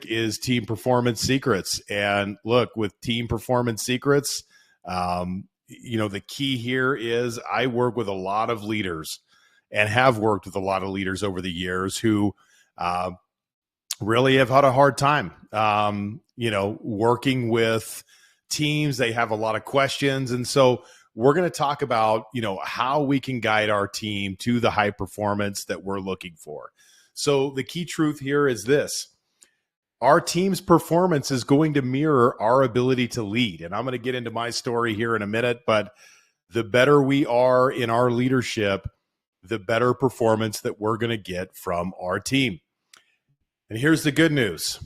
is Team Performance Secrets. And look, with Team Performance Secrets, the key here is I work with a lot of leaders and have worked with a lot of leaders over the years who really have had a hard time, working with teams. They have a lot of questions. And so we're going to talk about, how we can guide our team to the high performance that we're looking for. So the key truth here is this: our team's performance is going to mirror our ability to lead. And I'm going to get into my story here in a minute, but the better we are in our leadership, the better performance that we're going to get from our team. And here's the good news.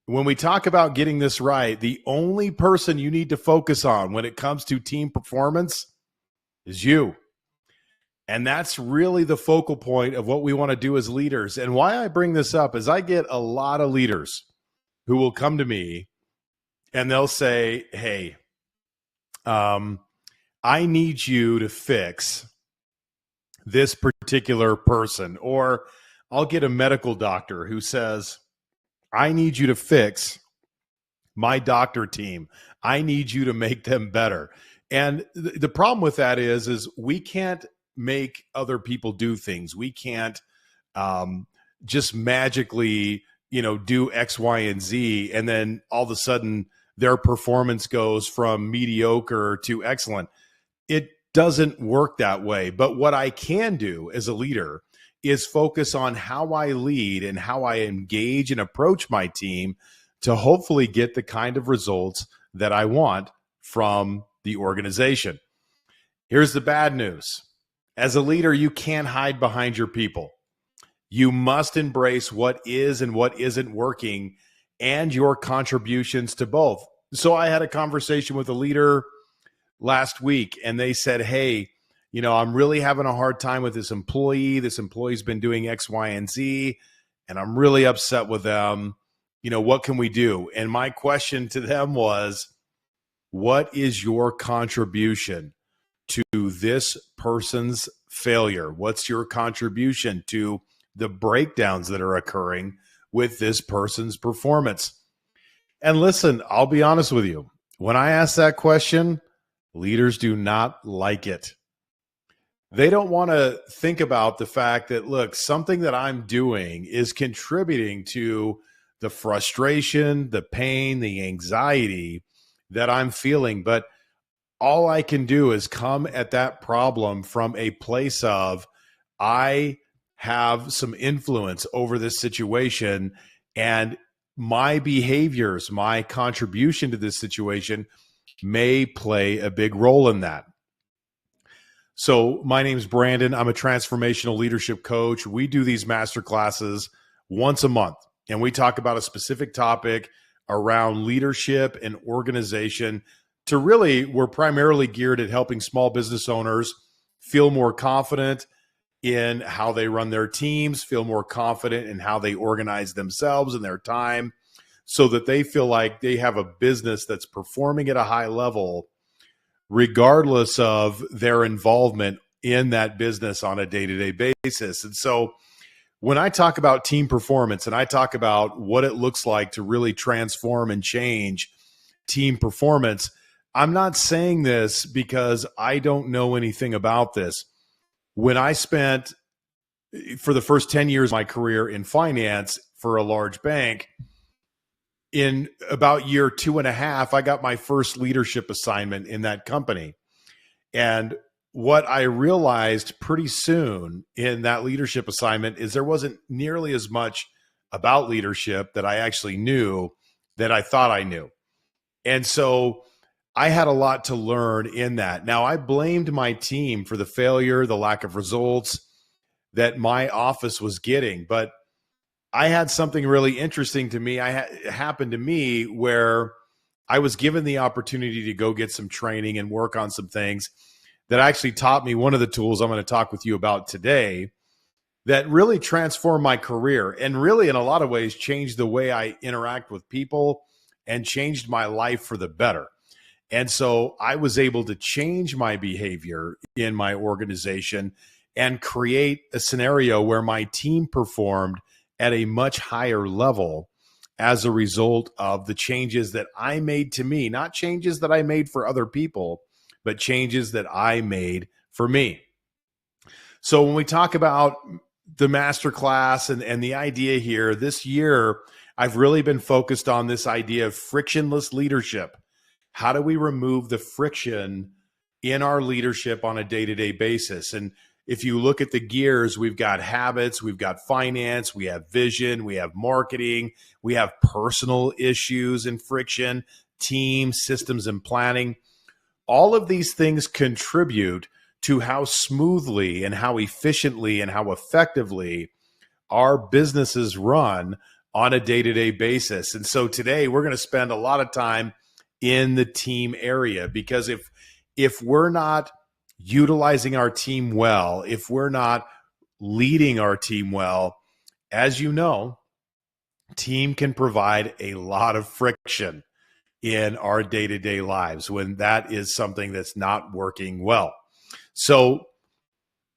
When we talk about getting this right, the only person you need to focus on when it comes to team performance is you. And that's really the focal point of what we want to do as leaders. And why I bring this up is I get a lot of leaders who will come to me and they'll say, hey, I need you to fix this particular person. Or I'll get a medical doctor who says, I need you to fix my doctor team. I need you to make them better. And the problem with that is we can't make other people do things. We can't just magically, do X, Y, and Z, and then all of a sudden their performance goes from mediocre to excellent. It doesn't work that way. But what I can do as a leader is focus on how I lead and how I engage and approach my team to hopefully get the kind of results that I want from the organization. Here's the bad news. As a leader, you can't hide behind your people. You must embrace what is and what isn't working and your contributions to both. So I had a conversation with a leader last week and they said, hey, I'm really having a hard time with this employee. This employee's been doing X, Y, and Z, and I'm really upset with them. What can we do? And my question to them was, what is your contribution to this person's failure? What's your contribution to the breakdowns that are occurring with this person's performance? And listen, I'll be honest with you. When I ask that question, leaders do not like it. They don't want to think about the fact that, look, something that I'm doing is contributing to the frustration, the pain, the anxiety that I'm feeling. But all I can do is come at that problem from a place of, I have some influence over this situation, and my behaviors, my contribution to this situation may play a big role in that. So my name's Brandon. I'm a transformational leadership coach. We do these master classes once a month, and we talk about a specific topic around leadership and organization. We're primarily geared at helping small business owners feel more confident in how they run their teams, feel more confident in how they organize themselves and their time, so that they feel like they have a business that's performing at a high level, regardless of their involvement in that business on a day-to-day basis. And so when I talk about team performance and I talk about what it looks like to really transform and change team performance, I'm not saying this because I don't know anything about this. When I spent for the first 10 years of my career in finance for a large bank, in about year 2.5, I got my first leadership assignment in that company. And what I realized pretty soon in that leadership assignment is there wasn't nearly as much about leadership that I actually knew that I thought I knew. And so I had a lot to learn in that. Now, I blamed my team for the failure, the lack of results that my office was getting, but I had something really interesting to me. Happened to me where I was given the opportunity to go get some training and work on some things that actually taught me one of the tools I'm going to talk with you about today that really transformed my career and really in a lot of ways changed the way I interact with people and changed my life for the better. And so I was able to change my behavior in my organization and create a scenario where my team performed at a much higher level as a result of the changes that I made to me, not changes that I made for other people, but changes that I made for me. So when we talk about the masterclass and the idea here, this year, I've really been focused on this idea of frictionless leadership. How do we remove the friction in our leadership on a day-to-day basis? And if you look at the gears, we've got habits, we've got finance, we have vision, we have marketing, we have personal issues and friction, team, systems, and planning. All of these things contribute to how smoothly and how efficiently and how effectively our businesses run on a day-to-day basis. And so today we're going to spend a lot of time in the team area, because if we're not utilizing our team well, if we're not leading our team well, as you know, team can provide a lot of friction in our day-to-day lives when that is something that's not working well. So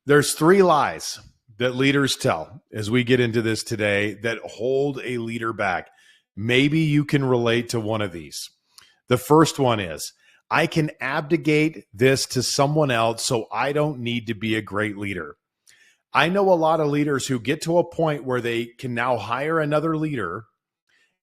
there's 3 lies that leaders tell as we get into this today that hold a leader back. Maybe you can relate to one of these. The first one is, I can abdicate this to someone else, so I don't need to be a great leader. I know a lot of leaders who get to a point where they can now hire another leader,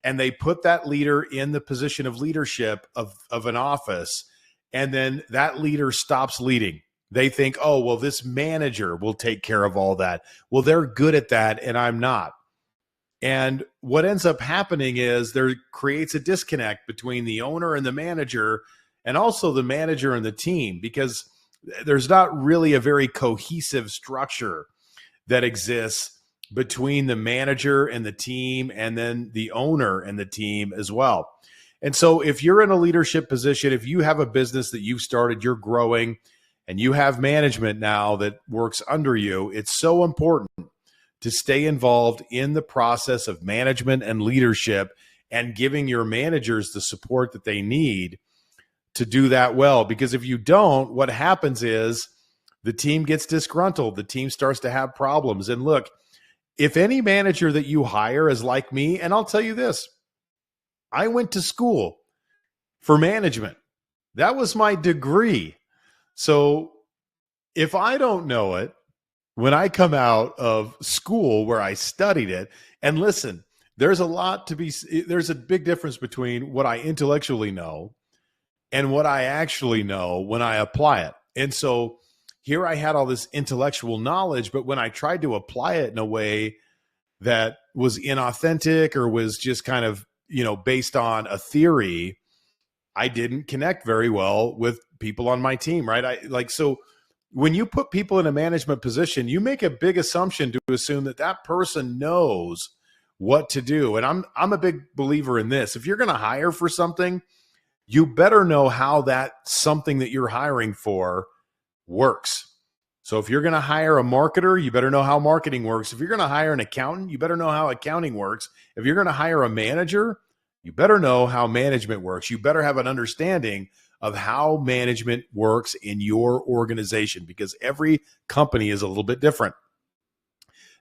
and they put that leader in the position of leadership of an office, and then that leader stops leading. They think, oh, well, this manager will take care of all that. Well, they're good at that, and I'm not. And what ends up happening is there creates a disconnect between the owner and the manager, and also the manager and the team, because there's not really a very cohesive structure that exists between the manager and the team, and then the owner and the team as well. And so if you're in a leadership position, if you have a business that you've started, you're growing, and you have management now that works under you, it's so important to stay involved in the process of management and leadership, and giving your managers the support that they need to do that well. Because if you don't, what happens is the team gets disgruntled. The team starts to have problems. And look, if any manager that you hire is like me, and I'll tell you this, I went to school for management. That was my degree. So if I don't know it, when I come out of school where I studied it, and listen, there's a big difference between what I intellectually know and what I actually know when I apply it. And so here I had all this intellectual knowledge, but when I tried to apply it in a way that was inauthentic or was just kind of, based on a theory, I didn't connect very well with people on my team, right? So when you put people in a management position, you make a big assumption to assume that that person knows what to do. And I'm a big believer in this. If you're going to hire for something, you better know how that something that you're hiring for works. So if you're going to hire a marketer, you better know how marketing works. If you're going to hire an accountant, you better know how accounting works. If you're going to hire a manager, you better know how management works. You better have an understanding of how management works in your organization, because every company is a little bit different.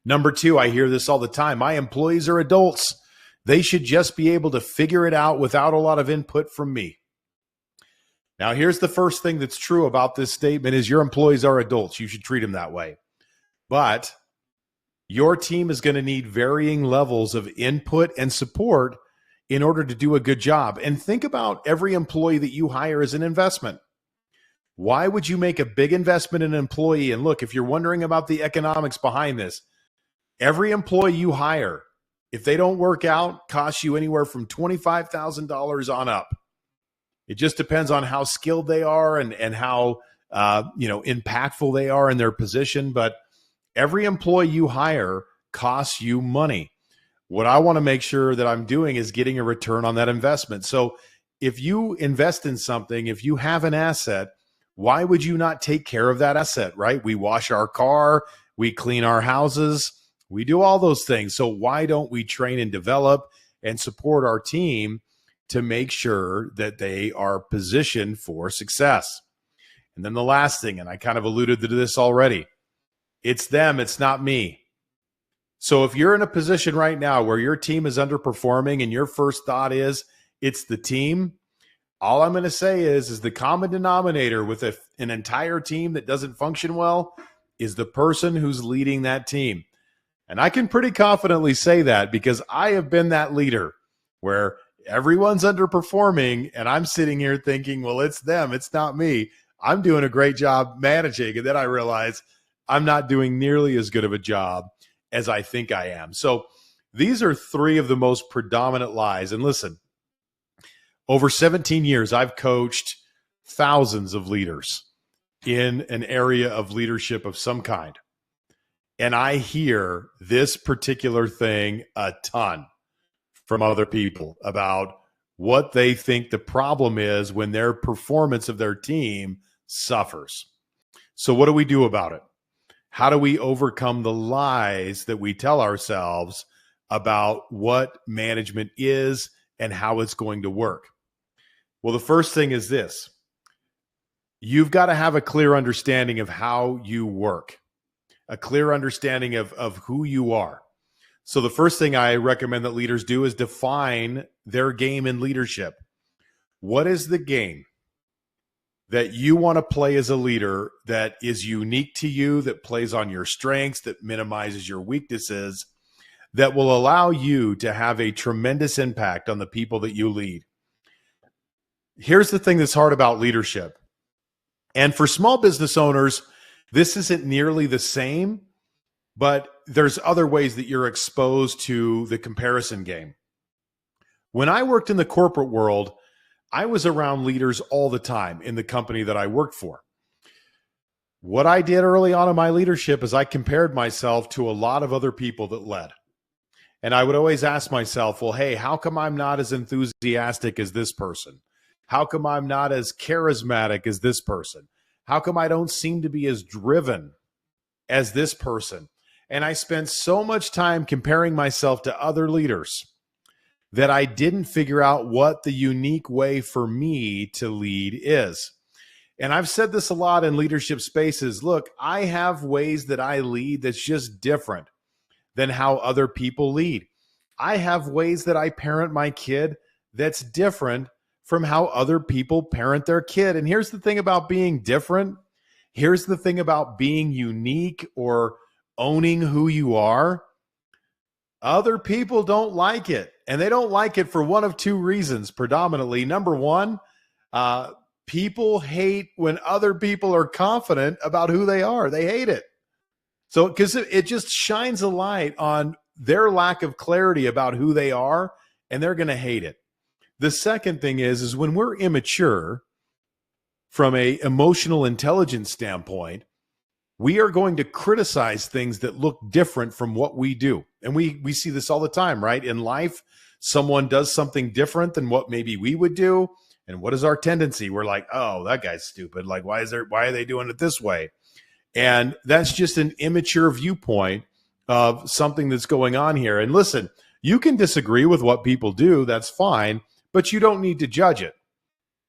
Number 2, I hear this all the time. My employees are adults. They should just be able to figure it out without a lot of input from me. Now, here's the first thing that's true about this statement is your employees are adults. You should treat them that way. But your team is going to need varying levels of input and support in order to do a good job. And think about every employee that you hire as an investment. Why would you make a big investment in an employee? And look, if you're wondering about the economics behind this, every employee you hire, if they don't work out, costs you anywhere from $25,000 on up. It just depends on how skilled they are and how impactful they are in their position. But every employee you hire costs you money. What I want to make sure that I'm doing is getting a return on that investment. So if you invest in something, if you have an asset, why would you not take care of that asset, right? We wash our car, we clean our houses, we do all those things. So why don't we train and develop and support our team to make sure that they are positioned for success? And then the last thing, and I kind of alluded to this already, it's them, it's not me. So if you're in a position right now where your team is underperforming and your first thought is it's the team, all I'm going to say is the common denominator with an entire team that doesn't function well is the person who's leading that team. And I can pretty confidently say that because I have been that leader where everyone's underperforming and I'm sitting here thinking, well, it's them, it's not me. I'm doing a great job managing. And then I realize I'm not doing nearly as good of a job as I think I am. So these are three of the most predominant lies. And listen, over 17 years, I've coached thousands of leaders in an area of leadership of some kind. And I hear this particular thing a ton from other people about what they think the problem is when their performance of their team suffers. So what do we do about it? How do we overcome the lies that we tell ourselves about what management is and how it's going to work? Well, the first thing is this. You've got to have a clear understanding of how you work, a clear understanding of who you are. So the first thing I recommend that leaders do is define their game in leadership. What is the game that you want to play as a leader that is unique to you, that plays on your strengths, that minimizes your weaknesses, that will allow you to have a tremendous impact on the people that you lead? Here's the thing that's hard about leadership. And for small business owners, this isn't nearly the same, but there's other ways that you're exposed to the comparison game. When I worked in the corporate world, I was around leaders all the time in the company that I worked for. What I did early on in my leadership is I compared myself to a lot of other people that led. And I would always ask myself, well, hey, how come I'm not as enthusiastic as this person? How come I'm not as charismatic as this person? How come I don't seem to be as driven as this person? And I spent so much time comparing myself to other leaders that I didn't figure out what the unique way for me to lead is. And I've said this a lot in leadership spaces. Look, I have ways that I lead that's just different than how other people lead. I have ways that I parent my kid that's different from how other people parent their kid. And here's the thing about being different. Here's the thing about being unique or owning who you are. Other people don't like it. And they don't like it for one of two reasons, predominantly. Number one, people hate when other people are confident about who they are. They hate it. So, because it just shines a light on their lack of clarity about who they are, and they're going to hate it. The second thing is when we're immature from an emotional intelligence standpoint, we are going to criticize things that look different from what we do. And we see this all the time, right? In life, someone does something different than what maybe we would do. And what is our tendency? We're like, oh, that guy's stupid. Like, why are they doing it this way? And that's just an immature viewpoint of something that's going on here. And listen, you can disagree with what people do. That's fine, but you don't need to judge it.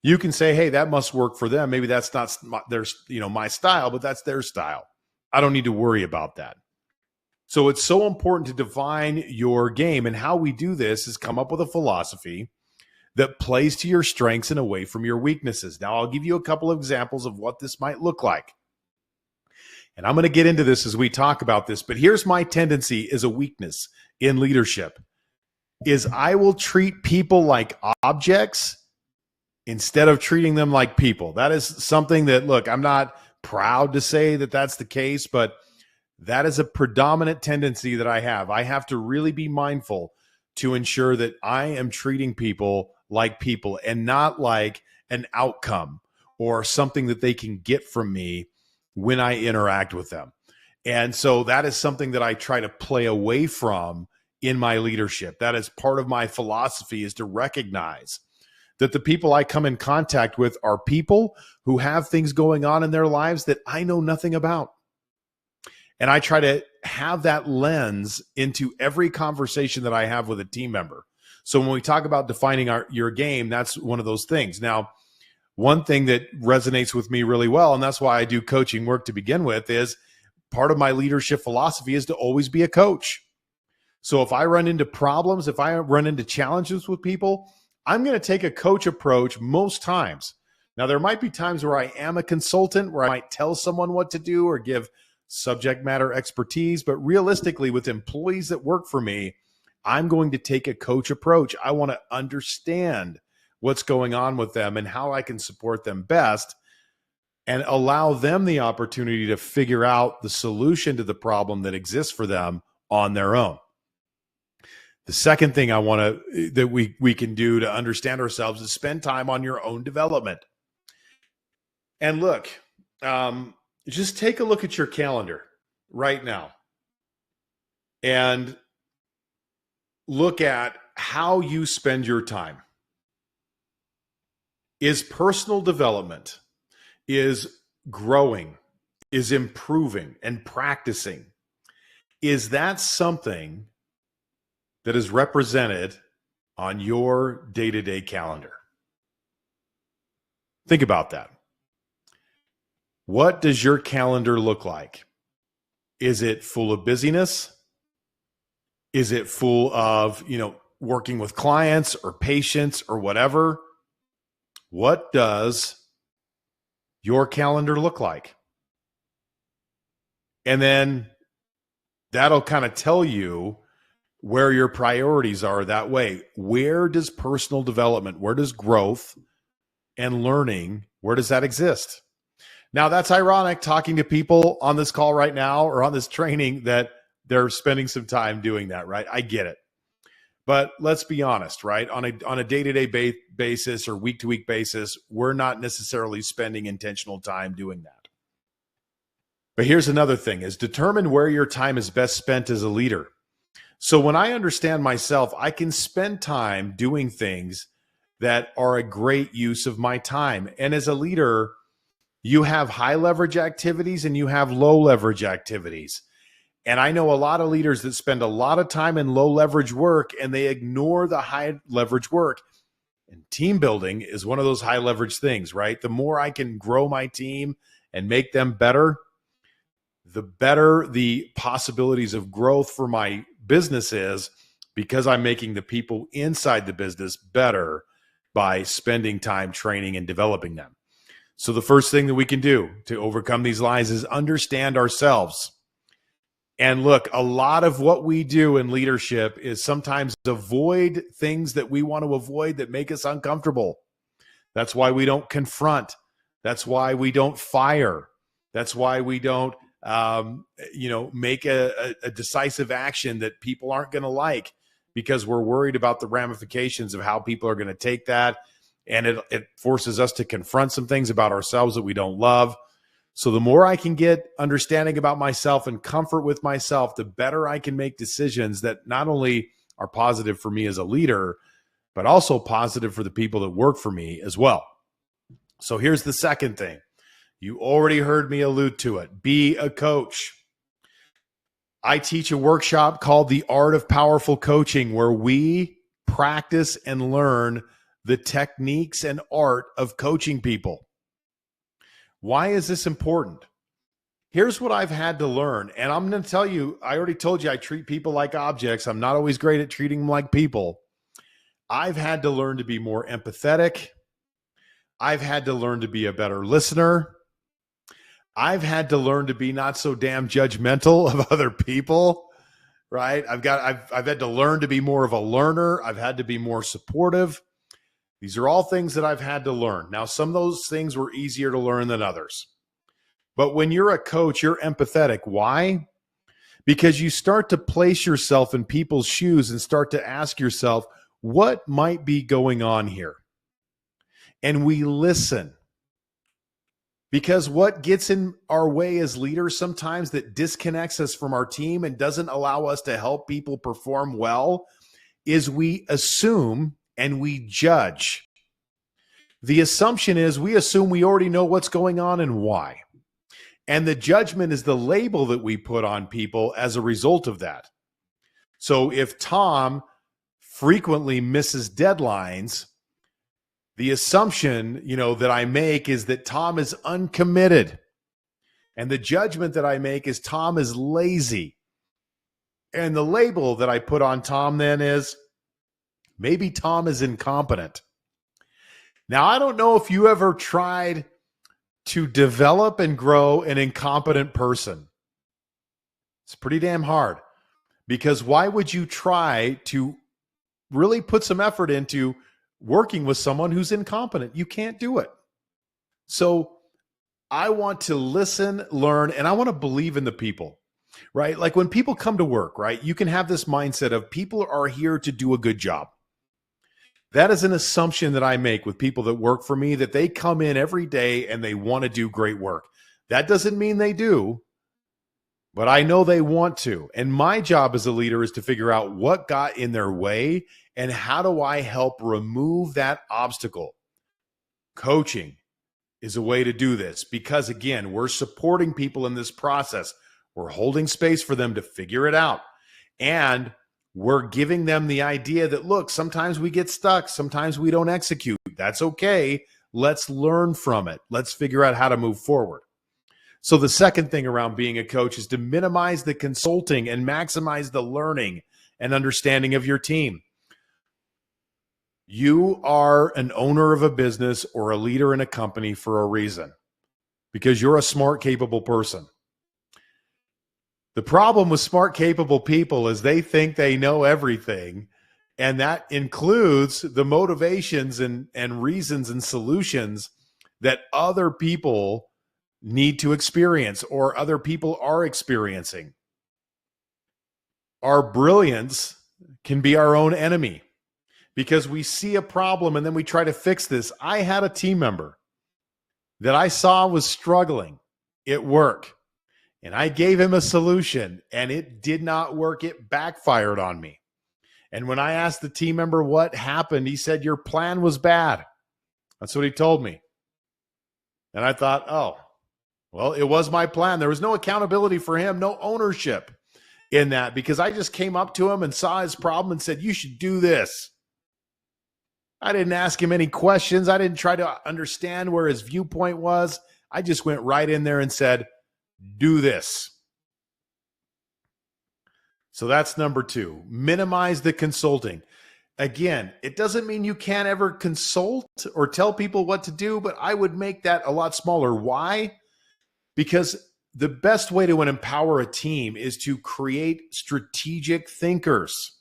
You can say, hey, that must work for them. Maybe that's not my style, but that's their style. I don't need to worry about that. So it's so important to define your game. And how we do this is come up with a philosophy that plays to your strengths and away from your weaknesses. Now, I'll give you a couple of examples of what this might look like. And I'm going to get into this as we talk about this. But here's my tendency as a weakness in leadership is I will treat people like objects instead of treating them like people. That is something that, look, I'm not proud to say that that's the case, but that is a predominant tendency that I have. I have to really be mindful to ensure that I am treating people like people and not like an outcome or something that they can get from me when I interact with them. And so that is something that I try to play away from in my leadership. That is part of my philosophy, is to recognize that the people I come in contact with are people who have things going on in their lives that I know nothing about. And I try to have that lens into every conversation that I have with a team member. So when we talk about defining your game, that's one of those things. Now, one thing that resonates with me really well, and that's why I do coaching work to begin with, is part of my leadership philosophy is to always be a coach. So if I run into problems, if I run into challenges with people, I'm going to take a coach approach most times. Now, there might be times where I am a consultant, where I might tell someone what to do or give subject matter expertise. But realistically, with employees that work for me, I'm going to take a coach approach. I want to understand what's going on with them and how I can support them best and allow them the opportunity to figure out the solution to the problem that exists for them on their own. The second thing I want to that we can do to understand ourselves is spend time on your own development. And look, just take a look at your calendar right now and look at how you spend your time. Is personal development, is growing, is improving and practicing, is that something that is represented on your day-to-day calendar? Think about that. What does your calendar look like? Is it full of busyness? Is it full of, working with clients or patients or whatever? What does your calendar look like? And then that'll kind of tell you where your priorities are that way. Where does personal development, where does growth and learning, where does that exist? Now, that's ironic talking to people on this call right now or on this training that they're spending some time doing that, right? I get it. But let's be honest, right? On a day-to-day basis or week-to-week basis, we're not necessarily spending intentional time doing that. But here's another thing, is determine where your time is best spent as a leader. So when I understand myself, I can spend time doing things that are a great use of my time. And as a leader, you have high leverage activities and you have low leverage activities. And I know a lot of leaders that spend a lot of time in low leverage work and they ignore the high leverage work. And team building is one of those high leverage things, right? The more I can grow my team and make them better, the better the possibilities of growth for my business is, because I'm making the people inside the business better by spending time training and developing them. So the first thing that we can do to overcome these lies is understand ourselves. And look, a lot of what we do in leadership is sometimes avoid things that we want to avoid that make us uncomfortable. That's why we don't confront. That's why we don't fire. That's why we don't, make a decisive action that people aren't going to like, because we're worried about the ramifications of how people are going to take that. And it forces us to confront some things about ourselves that we don't love. So the more I can get understanding about myself and comfort with myself, the better I can make decisions that not only are positive for me as a leader, but also positive for the people that work for me as well. So here's the second thing. You already heard me allude to it. Be a coach. I teach a workshop called The Art of Powerful Coaching, where we practice and learn the techniques and art of coaching people. Why is this important? Here's what I've had to learn. And I'm going to tell you, I already told you I treat people like objects. I'm not always great at treating them like people. I've had to learn to be more empathetic. I've had to learn to be a better listener. I've had to learn to be not so damn judgmental of other people, right? I've had to learn to be more of a learner. I've had to be more supportive. These are all things that I've had to learn. Now, some of those things were easier to learn than others. But when you're a coach, you're empathetic. Why? Because you start to place yourself in people's shoes and start to ask yourself, what might be going on here? And we listen. Because what gets in our way as leaders sometimes that disconnects us from our team and doesn't allow us to help people perform well is we assume and we judge. The assumption is we assume we already know what's going on and why. And the judgment is the label that we put on people as a result of that. So if Tom frequently misses deadlines, the assumption, that I make is that Tom is uncommitted. And the judgment that I make is Tom is lazy. And the label that I put on Tom then is maybe Tom is incompetent. Now, I don't know if you ever tried to develop and grow an incompetent person. It's pretty damn hard, because why would you try to really put some effort into working with someone who's incompetent? You can't do it. So I want to listen, learn, and I want to believe in the people, right? Like when people come to work, right? You can have this mindset of people are here to do a good job. That is an assumption that I make with people that work for me, that they come in every day and they want to do great work. That doesn't mean they do, but I know they want to. And my job as a leader is to figure out what got in their way and how do I help remove that obstacle. Coaching is a way to do this because, again, we're supporting people in this process. We're holding space for them to figure it out. And we're giving them the idea that, look, sometimes we get stuck. Sometimes we don't execute. That's okay. Let's learn from it. Let's figure out how to move forward. So the second thing around being a coach is to minimize the consulting and maximize the learning and understanding of your team. You are an owner of a business or a leader in a company for a reason, because you're a smart, capable person. The problem with smart, capable people is they think they know everything, and that includes the motivations and reasons and solutions that other people need to experience or other people are experiencing. Our brilliance can be our own enemy because we see a problem and then we try to fix this. I had a team member that I saw was struggling at work. And I gave him a solution, and it did not work. It backfired on me. And when I asked the team member what happened, he said, your plan was bad. That's what he told me. And I thought, oh, well, it was my plan. There was no accountability for him, no ownership in that, because I just came up to him and saw his problem and said, you should do this. I didn't ask him any questions. I didn't try to understand where his viewpoint was. I just went right in there and said, do this. So that's number 2. Minimize the consulting. Again, it doesn't mean you can't ever consult or tell people what to do, but I would make that a lot smaller. Why? Because the best way to empower a team is to create strategic thinkers.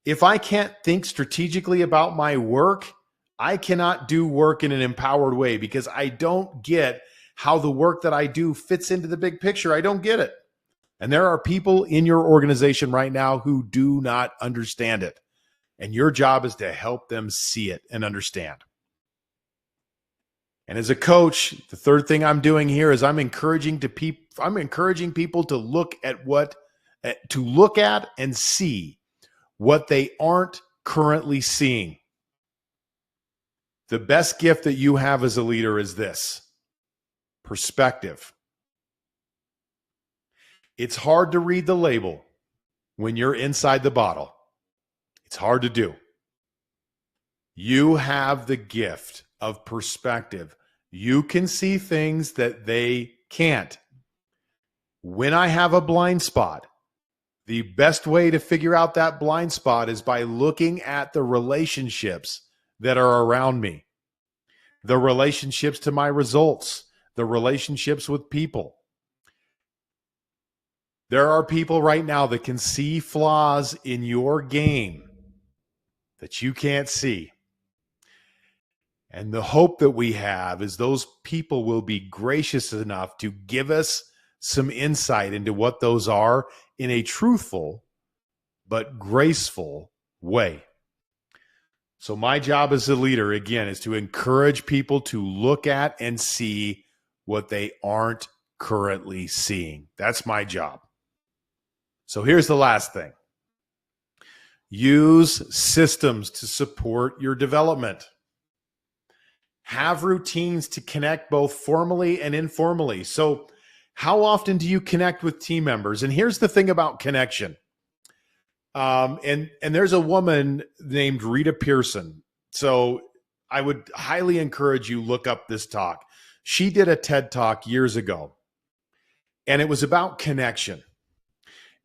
If I can't think strategically about my work, I cannot do work in an empowered way because I don't get how the work that I do fits into the big picture. I don't get it. And there are people in your organization right now who do not understand it. And your job is to help them see it and understand. And as a coach, the third thing I'm doing here is I'm encouraging people to look at and see what they aren't currently seeing. The best gift that you have as a leader is this: perspective. It's hard to read the label when you're inside the bottle. It's hard to do. You have the gift of perspective. You can see things that they can't. When I have a blind spot, the best way to figure out that blind spot is by looking at the relationships that are around me, the relationships to my results, the relationships with people. There are people right now that can see flaws in your game that you can't see. And the hope that we have is those people will be gracious enough to give us some insight into what those are in a truthful but graceful way. So my job as a leader, again, is to encourage people to look at and see what they aren't currently seeing. That's my job. So here's the last thing. Use systems to support your development. Have routines to connect both formally and informally. So how often do you connect with team members? And here's the thing about connection. And there's a woman named Rita Pearson. So I would highly encourage you look up this talk. She did a TED Talk years ago, and it was about connection.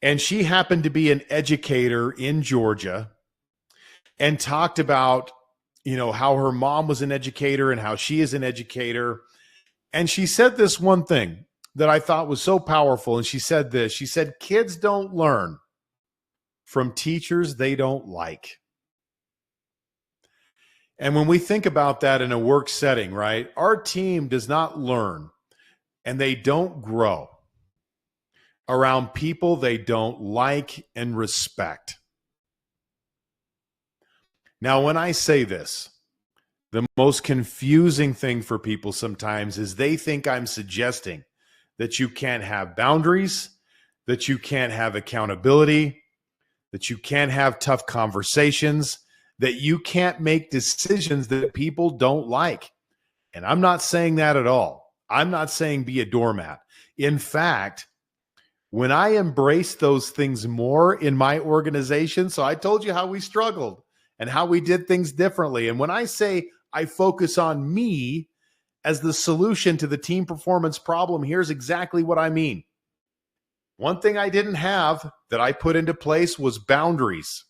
And she happened to be an educator in Georgia and talked about, how her mom was an educator and how she is an educator. And she said this one thing that I thought was so powerful. And she said this, she said, kids don't learn from teachers they don't like. And when we think about that in a work setting, right, our team does not learn and they don't grow around people they don't like and respect. Now, when I say this, the most confusing thing for people sometimes is they think I'm suggesting that you can't have boundaries, that you can't have accountability, that you can't have tough conversations, that you can't make decisions that people don't like. And I'm not saying that at all. I'm not saying be a doormat. In fact, when I embrace those things more in my organization, so I told you how we struggled and how we did things differently. And when I say I focus on me as the solution to the team performance problem, here's exactly what I mean. One thing I didn't have that I put into place was boundaries.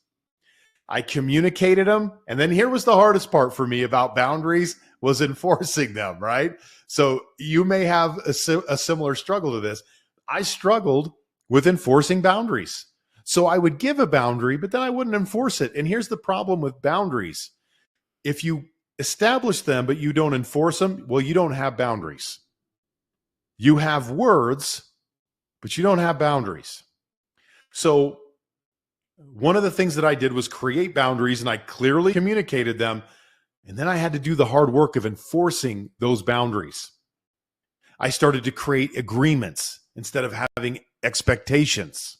I communicated them. And then here was the hardest part for me about boundaries was enforcing them, right? So you may have a similar struggle to this. I struggled with enforcing boundaries. So I would give a boundary, but then I wouldn't enforce it. And here's the problem with boundaries. If you establish them, but you don't enforce them, well, you don't have boundaries. You have words, but you don't have boundaries. So one of the things that I did was create boundaries, and I clearly communicated them. And then I had to do the hard work of enforcing those boundaries. I started to create agreements instead of having expectations.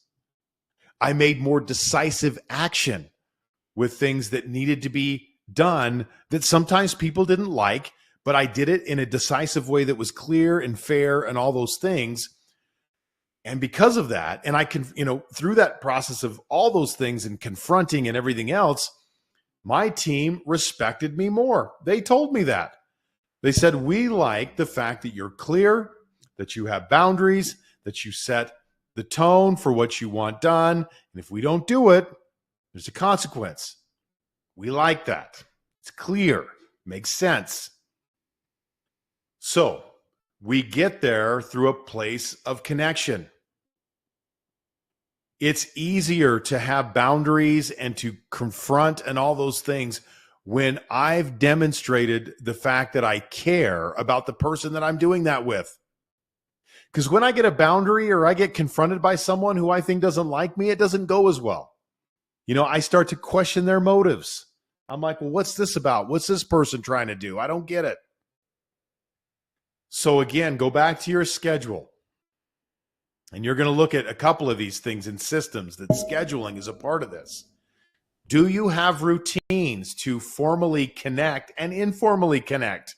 I made more decisive action with things that needed to be done that sometimes people didn't like, but I did it in a decisive way that was clear and fair and all those things. And because of that, and I can, through that process of all those things and confronting and everything else, my team respected me more. They told me that. They said, we like the fact that you're clear, that you have boundaries, that you set the tone for what you want done. And if we don't do it, there's a consequence. We like that. It's clear, makes sense. So we get there through a place of connection. It's easier to have boundaries and to confront and all those things when I've demonstrated the fact that I care about the person that I'm doing that with. Because when I get a boundary or I get confronted by someone who I think doesn't like me, it doesn't go as well. I start to question their motives. I'm like, well, what's this about? What's this person trying to do? I don't get it. So again, go back to your schedule. And you're going to look at a couple of these things in systems that scheduling is a part of this. Do you have routines to formally connect and informally connect?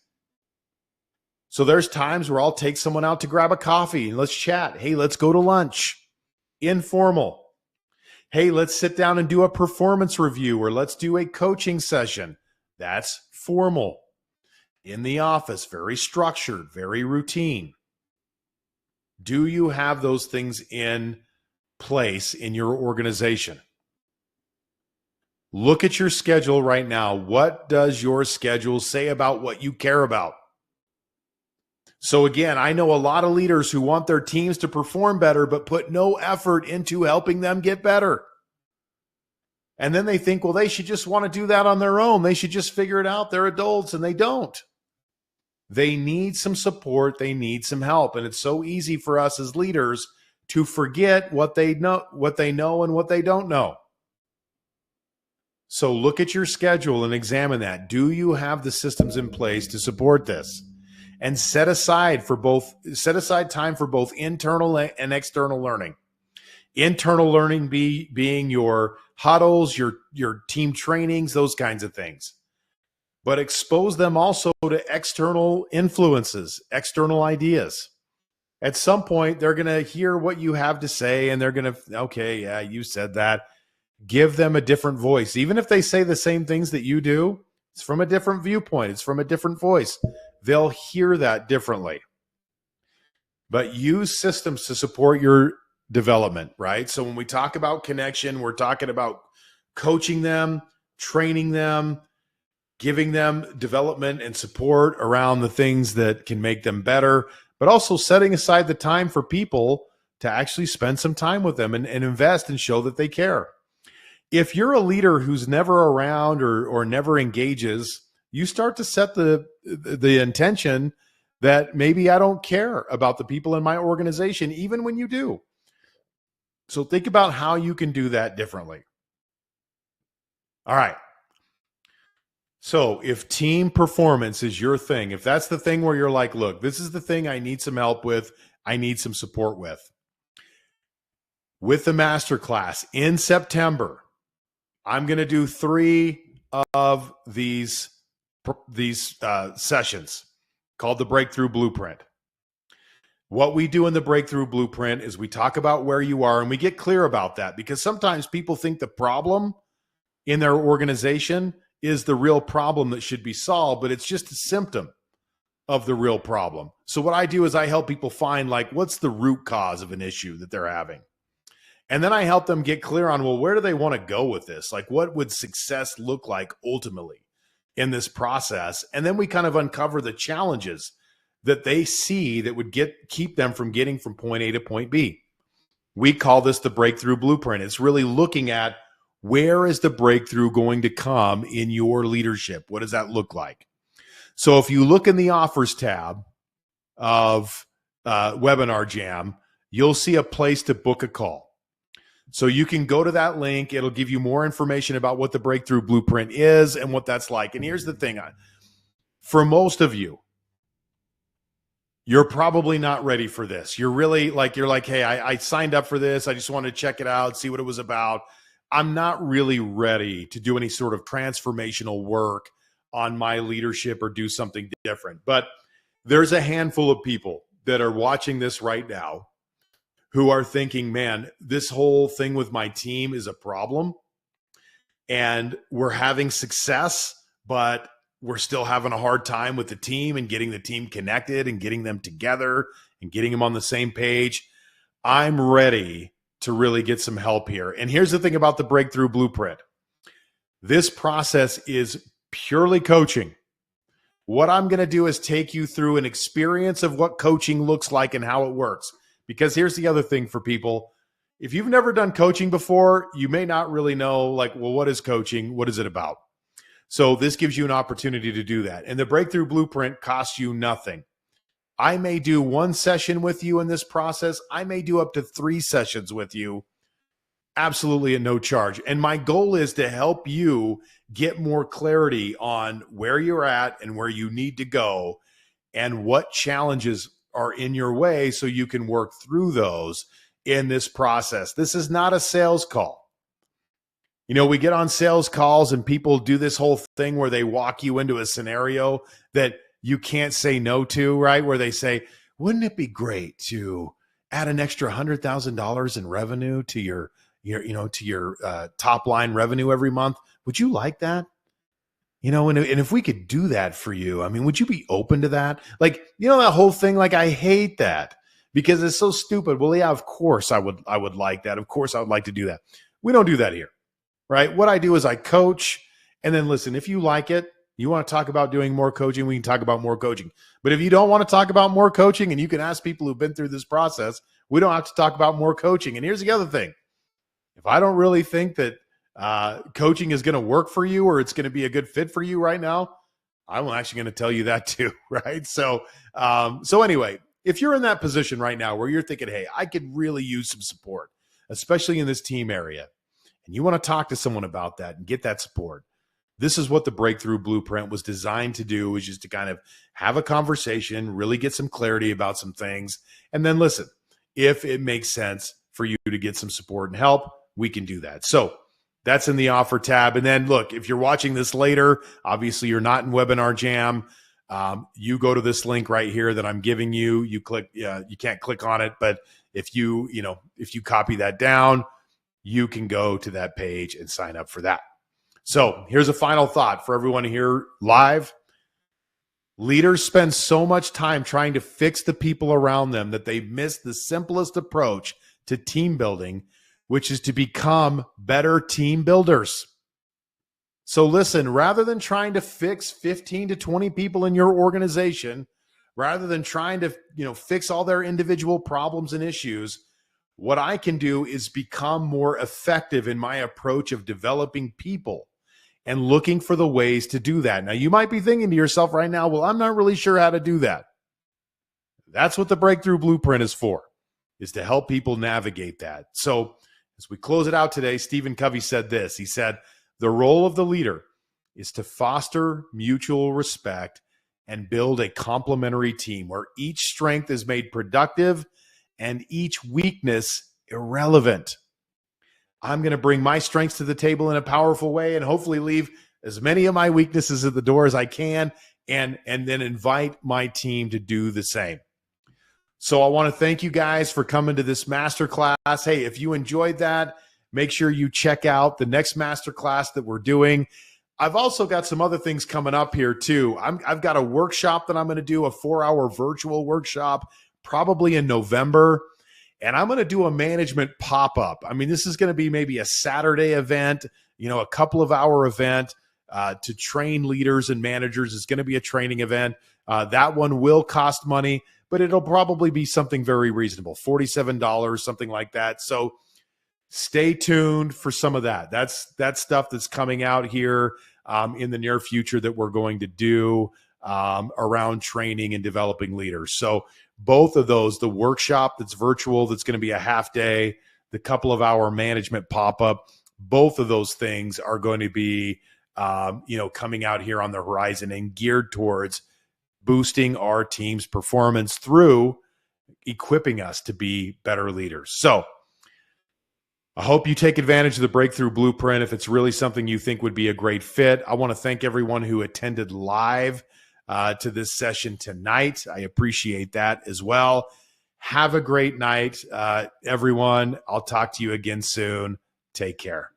So there's times where I'll take someone out to grab a coffee and let's chat. Hey, let's go to lunch. Informal. Hey, let's sit down and do a performance review, or let's do a coaching session. That's formal. In the office, very structured, very routine. Do you have those things in place in your organization? Look at your schedule right now. What does your schedule say about what you care about? So again, I know a lot of leaders who want their teams to perform better, but put no effort into helping them get better. And then they think, well, they should just want to do that on their own. They should just figure it out. They're adults, and they don't. They need some support. They need some help. And it's so easy for us as leaders to forget what they know and what they don't know. So look at your schedule and examine that. Do you have the systems in place to support this? And set aside time for both internal and external learning. Internal learning being your huddles, your team trainings, those kinds of things. But expose them also to external influences, external ideas. At some point, they're going to hear what you have to say, and they're going to, okay, yeah, you said that. Give them a different voice. Even if they say the same things that you do, it's from a different viewpoint. It's from a different voice. They'll hear that differently. But use systems to support your development, right? So when we talk about connection, we're talking about coaching them, training them, giving them development and support around the things that can make them better, but also setting aside the time for people to actually spend some time with them and invest and show that they care. If you're a leader who's never around or never engages, you start to set the intention that maybe I don't care about the people in my organization, even when you do. So think about how you can do that differently. All right. So if team performance is your thing, if that's the thing where you're like, look, this is the thing I need some help with, I need some support with the masterclass in September, I'm going to do 3 of these sessions called the Breakthrough Blueprint. What we do in the Breakthrough Blueprint is we talk about where you are and we get clear about that, because sometimes people think the problem in their organization is the real problem that should be solved, but it's just a symptom of the real problem. So what I do is I help people find, like, what's the root cause of an issue that they're having? And then I help them get clear on, well, where do they want to go with this? Like, what would success look like ultimately in this process? And then we kind of uncover the challenges that they see that would keep them from getting from point A to point B. We call this the Breakthrough Blueprint. It's really looking at, where is the breakthrough going to come in your leadership? What does that look like? So if you look in the offers tab of Webinar Jam, you'll see a place to book a call. So you can go to that link. It'll give you more information about what the Breakthrough Blueprint is and what that's like. And here's the thing. For most of you, you're probably not ready for this. You're like, hey, I signed up for this. I just wanted to check it out, see what it was about. I'm not really ready to do any sort of transformational work on my leadership or do something different. But there's a handful of people that are watching this right now who are thinking, man, this whole thing with my team is a problem and we're having success, but we're still having a hard time with the team and getting the team connected and getting them together and getting them on the same page. I'm ready to really get some help here. And here's the thing about the Breakthrough Blueprint. This process is purely coaching. What I'm going to do is take you through an experience of what coaching looks like and how it works. Because here's the other thing for people. If you've never done coaching before, you may not really know, like, well, what is coaching? What is it about? So this gives you an opportunity to do that. And the Breakthrough Blueprint costs you nothing. I may do 1 session with you in this process. I may do up to 3 sessions with you, absolutely at no charge. And my goal is to help you get more clarity on where you're at and where you need to go and what challenges are in your way so you can work through those in this process. This is not a sales call. You know, we get on sales calls and people do this whole thing where they walk you into a scenario that you can't say no to, right? Where they say, wouldn't it be great to add an extra $100,000 in revenue to your top line revenue every month? Would you like that? You know, and if we could do that for you, I mean, would you be open to that? Like, you know, that whole thing, like, I hate that because it's so stupid. Well, yeah, of course I would like that. Of course I would like to do that. We don't do that here, right? What I do is I coach, and then listen, if you like it, you want to talk about doing more coaching, we can talk about more coaching. But if you don't want to talk about more coaching, and you can ask people who've been through this process, we don't have to talk about more coaching. And here's the other thing. If I don't really think that coaching is going to work for you or it's going to be a good fit for you right now, I'm actually going to tell you that too, right? So anyway, if you're in that position right now where you're thinking, hey, I could really use some support, especially in this team area, and you want to talk to someone about that and get that support, this is what the Breakthrough Blueprint was designed to do, is just to kind of have a conversation, really get some clarity about some things, and then listen, if it makes sense for you to get some support and help, we can do that. So that's in the offer tab. And then look, if you're watching this later, obviously you're not in Webinar Jam. You go to this link right here that I'm giving you. You click, you can't click on it, but if you copy that down, you can go to that page and sign up for that. So here's a final thought for everyone here live. Leaders spend so much time trying to fix the people around them that they miss the simplest approach to team building, which is to become better team builders. So listen, rather than trying to fix 15 to 20 people in your organization, rather than trying to, fix all their individual problems and issues, what I can do is become more effective in my approach of developing people and looking for the ways to do that. Now, you might be thinking to yourself right now, well, I'm not really sure how to do that. That's what the Breakthrough Blueprint is for, is to help people navigate that. So as we close it out today, Stephen Covey said this. He said, the role of the leader is to foster mutual respect and build a complementary team where each strength is made productive and each weakness irrelevant. I'm going to bring my strengths to the table in a powerful way and hopefully leave as many of my weaknesses at the door as I can, and then invite my team to do the same. So I want to thank you guys for coming to this masterclass. Hey, if you enjoyed that, make sure you check out the next masterclass that we're doing. I've also got some other things coming up here too. I've got a workshop that I'm going to do, a 4-hour virtual workshop, probably in November. And I'm going to do a management pop-up. I mean, this is going to be maybe a Saturday event, a couple of hour event to train leaders and managers. It's going to be a training event. That one will cost money, but it'll probably be something very reasonable, $47, something like that. So stay tuned for some of that. That's stuff that's coming out here in the near future that we're going to do around training and developing leaders. So both of those, the workshop that's virtual, that's going to be a half day, the couple of hour management pop-up, both of those things are going to be, coming out here on the horizon and geared towards boosting our team's performance through equipping us to be better leaders. So I hope you take advantage of the Breakthrough Blueprint if it's really something you think would be a great fit. I want to thank everyone who attended live to this session tonight. I appreciate that as well. Have a great night, everyone. I'll talk to you again soon. Take care.